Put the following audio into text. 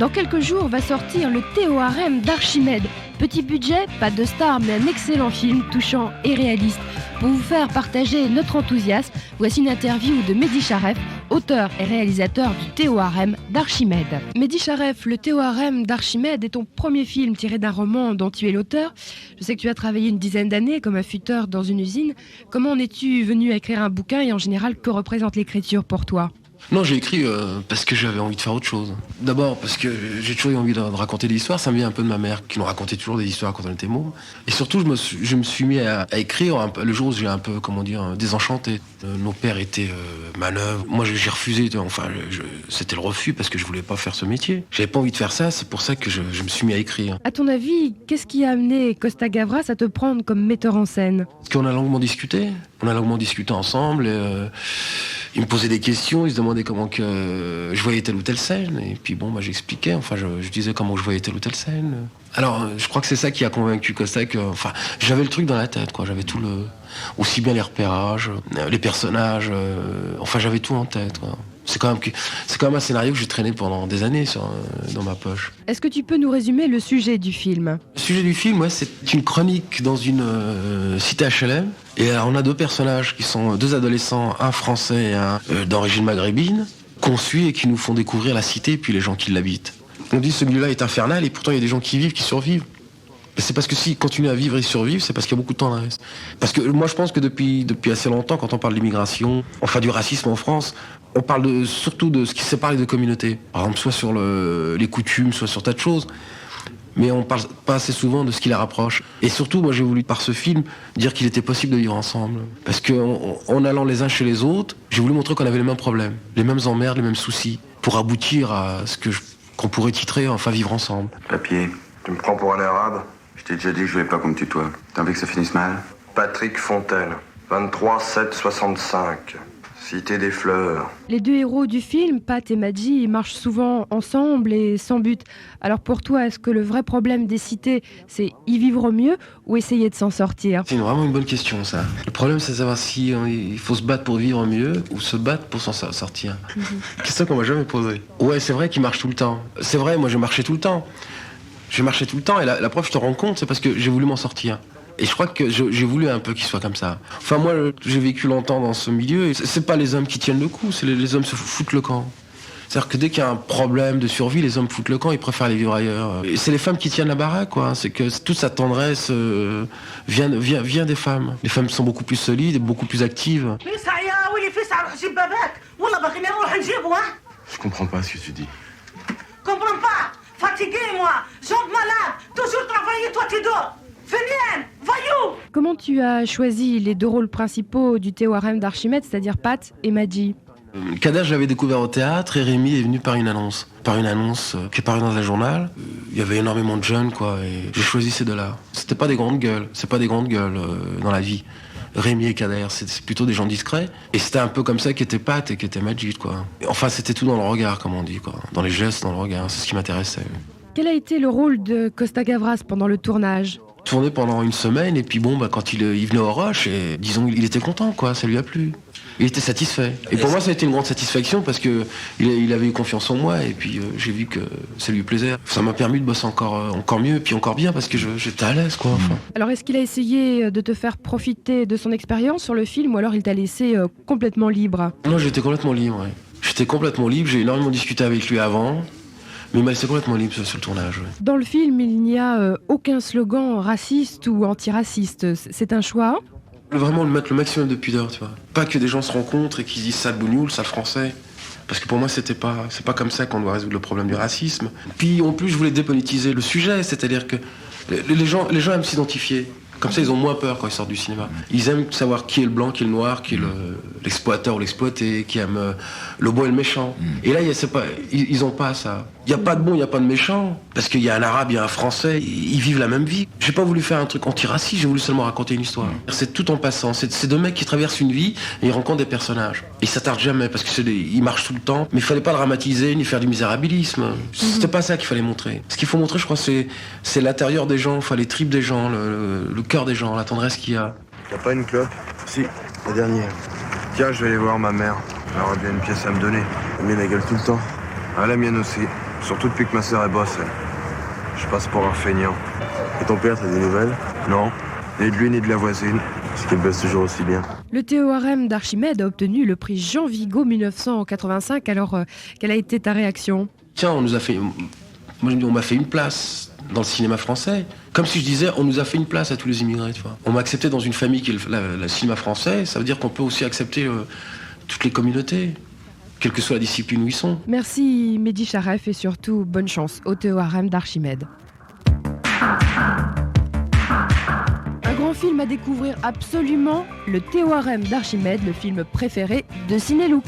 Dans quelques jours va sortir le Théorème d'Archimède. Petit budget, pas de star, mais un excellent film touchant et réaliste. Pour vous faire partager notre enthousiasme, voici une interview de Mehdi Charef, auteur et réalisateur du Théorème d'Archimède. Mehdi Charef, le Théorème d'Archimède est ton premier film tiré d'un roman dont tu es l'auteur. Je sais que tu as travaillé une dizaine d'années comme affûteur dans une usine. Comment en es-tu venu à écrire un bouquin et en général, que représente l'écriture pour toi ? Non, j'ai écrit parce que j'avais envie de faire autre chose. D'abord parce que j'ai toujours eu envie de raconter des histoires. Ça me vient un peu de ma mère qui nous racontait toujours des histoires quand on était môme. Et surtout, je me suis mis à écrire le jour où j'ai un peu, désenchanté. Nos pères étaient manœuvres. Moi, j'ai refusé. C'était le refus parce que je voulais pas faire ce métier. J'avais pas envie de faire ça. C'est pour ça que je me suis mis à écrire. À ton avis, qu'est-ce qui a amené Costa Gavras à te prendre comme metteur en scène ? Parce qu'on a longuement discuté. On a longuement discuté ensemble. Il me posait des questions, il se demandait comment que je voyais telle ou telle scène. Et puis j'expliquais, je disais comment je voyais telle ou telle scène. Alors, je crois que c'est ça qui a convaincu Costa que, j'avais le truc dans la tête, quoi. J'avais tout aussi bien les repérages, les personnages, j'avais tout en tête, quoi. C'est quand même un scénario que j'ai traîné pendant des années dans ma poche. Est-ce que tu peux nous résumer le sujet du film ? Le sujet du film, c'est une chronique dans une cité HLM. Et on a deux personnages qui sont deux adolescents, un français et un d'origine maghrébine, qu'on suit et qui nous font découvrir la cité et puis les gens qui l'habitent. On dit ce milieu-là est infernal et pourtant il y a des gens qui vivent, qui survivent. Mais c'est parce que s'ils continuent à vivre et survivre, c'est parce qu'il y a beaucoup de tendresse. Parce que moi je pense que depuis assez longtemps, quand on parle d'immigration, du racisme en France, on parle surtout de ce qui sépare les deux communautés. Par exemple, soit sur les coutumes, soit sur tas de choses. Mais on parle pas assez souvent de ce qui les rapproche. Et surtout, moi j'ai voulu, par ce film, dire qu'il était possible de vivre ensemble. Parce qu'en allant les uns chez les autres, j'ai voulu montrer qu'on avait les mêmes problèmes, les mêmes emmerdes, les mêmes soucis, pour aboutir à ce qu'on pourrait titrer vivre ensemble. Papier, tu me prends pour un arabe ? Je t'ai déjà dit que je voulais pas comme tutoie. T'as envie que ça finisse mal ? Patrick Fontaine, 23-7-65. Cité des fleurs. Les deux héros du film, Pat et Madji, marchent souvent ensemble et sans but. Alors pour toi, est-ce que le vrai problème des cités, c'est y vivre mieux ou essayer de s'en sortir ? C'est vraiment une bonne question, ça. Le problème, c'est de savoir si il faut se battre pour vivre mieux ou se battre pour s'en sortir. Question qu'on m'a jamais posée. Ouais, c'est vrai qu'il marche tout le temps. C'est vrai, moi, je marchais tout le temps. Je marchais tout le temps et la preuve, je te rends compte, c'est parce que j'ai voulu m'en sortir. Et je crois que j'ai voulu un peu qu'il soit comme ça. Moi, j'ai vécu longtemps dans ce milieu. Et c'est pas les hommes qui tiennent le coup, c'est les hommes se foutent le camp. C'est-à-dire que dès qu'il y a un problème de survie, les hommes foutent le camp, ils préfèrent aller vivre ailleurs. Et c'est les femmes qui tiennent la baraque, quoi. C'est que toute sa tendresse vient des femmes. Les femmes sont beaucoup plus solides et beaucoup plus actives. Je comprends pas ce que tu dis. Comprends pas. Fatigué, moi. Jambes malades. Toujours travailler, toi tu dors. Fainéant, voyou. Comment tu as choisi les deux rôles principaux du Théorème d'Archimède, c'est-à-dire Pat et Madji ? Kader, je l'avais découvert au théâtre et Rémi est venu par une annonce. Qui est parue dans un journal. Il y avait énormément de jeunes, quoi, et j'ai choisi ces deux-là. C'était pas des grandes gueules, c'est pas des grandes gueules dans la vie. Rémi et Kader, c'est plutôt des gens discrets. Et c'était un peu comme ça qu'était Pat et qu'était Madji, quoi. C'était tout dans le regard, comme on dit, quoi. Dans les gestes, dans le regard, c'est ce qui m'intéressait. Quel a été le rôle de Costa Gavras pendant le tournage ? Tourné pendant une semaine et puis quand il venait au rush, et disons il était content, quoi, ça lui a plu. Il était satisfait. Et pour moi ça a été une grande satisfaction parce que il avait eu confiance en moi et puis j'ai vu que ça lui plaisait. Ça m'a permis de bosser encore mieux et puis encore bien parce que j'étais à l'aise, quoi. Alors est-ce qu'il a essayé de te faire profiter de son expérience sur le film ou alors il t'a laissé complètement libre ? Moi j'étais complètement libre, ouais. J'étais complètement libre, j'ai énormément discuté avec lui avant. Mais il m'a laissé complètement libre sur le tournage. Ouais. Dans le film, il n'y a aucun slogan raciste ou antiraciste. C'est un choix ? Vraiment mettre le maximum de pudeur, tu vois. Pas que des gens se rencontrent et qu'ils disent sale bougnoul, sale français. Parce que pour moi, c'est pas comme ça qu'on doit résoudre le problème du racisme. Puis en plus, je voulais dépolitiser le sujet, c'est-à-dire que les gens aiment s'identifier. Comme ça, ils ont moins peur quand ils sortent du cinéma. Ils aiment savoir qui est le blanc, qui est le noir, qui est l'exploiteur ou l'exploité, qui aime le bon et le méchant. Et là, ils ont pas ça. Il n'y a pas de bon, il n'y a pas de méchant. Parce qu'il y a un arabe, il y a un français, ils vivent la même vie. J'ai pas voulu faire un truc antiraciste, j'ai voulu seulement raconter une histoire. C'est tout en passant. C'est deux mecs qui traversent une vie et ils rencontrent des personnages. Et ils s'attardent jamais parce qu'ils marchent tout le temps. Mais il fallait pas le dramatiser ni faire du misérabilisme. C'était pas ça qu'il fallait montrer. Ce qu'il faut montrer, je crois, c'est l'intérieur des gens, les tripes des gens, le cœur des gens, la tendresse qu'il y a. T'as pas une clope ? Si, la dernière. Tiens, je vais aller voir ma mère. Elle aura bien une pièce à me donner. Elle met la gueule tout le temps. Ah, la mienne aussi. Surtout depuis que ma sœur est bosse, elle. Je passe pour un feignant. Et ton père, t'as des nouvelles? Non, ni de lui ni de la voisine. Est-ce qu'il bosse toujours aussi bien? Le théorème d'Archimède a obtenu le prix Jean Vigo 1985. Alors, quelle a été ta réaction? Tiens, on m'a fait une place dans le cinéma français. Comme si je disais, on nous a fait une place à tous les immigrés, tu vois. On m'a accepté dans une famille qui est le cinéma français. Ça veut dire qu'on peut aussi accepter toutes les communautés, quelle que soit la discipline où ils sont. Merci Mehdi Charef et surtout bonne chance au théorème d'Archimède. Un grand film à découvrir absolument, le théorème d'Archimède, le film préféré de Cinélook.